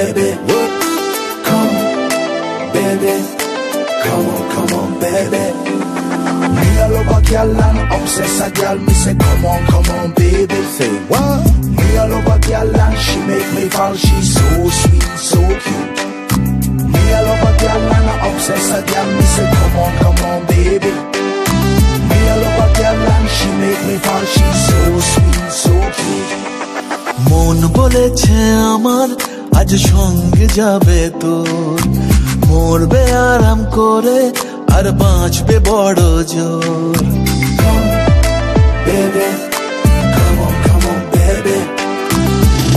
baby. Come on, baby. Come on, baby. Me a love a girl and obsess a girl. Me say come on, baby. Say what? Me a love a girl and she make me fall. She's so sweet, so cute. Me a love a girl and I obsess a girl. Me say come on, baby. Me a love a girl and she make me fall. She's so sweet, so cute. মন বলেছে আমার আজ সঙ্গে যাবে তোর, মরবে আরাম করে আর বাঁচবে বড় জোর।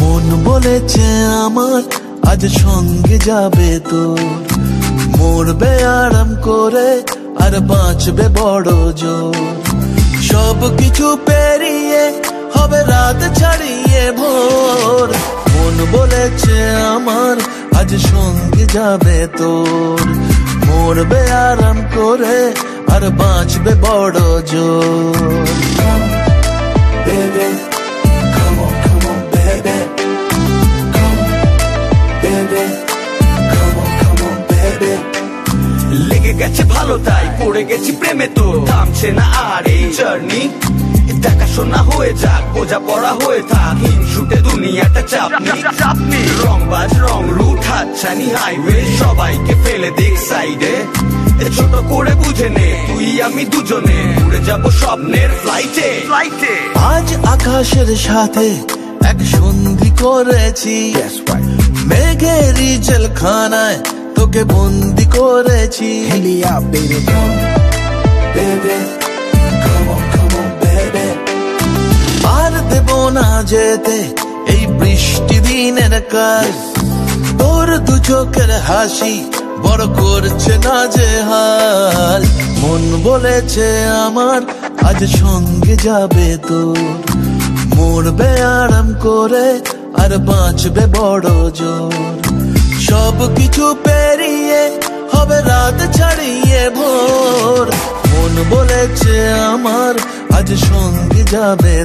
মন বলেছে আমার আজ সঙ্গে যাবে তোর, মরবে আরাম করে আর বাঁচবে বড় জোর। সব কিছু পেরিয়ে হবে রাত ছাড়িয়ে ভোর। মন বলেছে আমার আজ সঙ্গে যাবে তোর, মরবে আরাম করে আর বাঁচবে বড় জোর। লেগে গেছে ভালো তাই পড়ে গেছি প্রেমে, তো থামছে না আর এই জার্নি। দেখাশোনা হয়ে যাক, বোঝা পড়া হয়ে থাক, হিংসুটে দুনিয়াটা চাপনি। রংবাজ রং রুট হাতছানি হাইওয়ে, সবাইকে ফেলে দেখ সাইডে। ছোট করে বুঝে নে তুই আমি দুজনে উড়ে যাব স্বপ্নের ফ্লাইটে। আজ আকাশের সাথে এক সন্ধি করেছি, মেঘেরই জেলখানায় তোকে বন্দি করেছি। আর দেব না যেতে এই বৃষ্টি দিনের কাল, তোর দু চোখের হাসি বড় করছে না যে হাল। মন বলেছে আমার আজ সঙ্গে যাবে তোর, মরবে আরাম করে আর বাঁচবে বড় জোর। সব কিছু পেরিয়ে হবে রাত ছাড়িয়ে ভোর। মন বলেছে আমার আজ সঙ্গে যাবে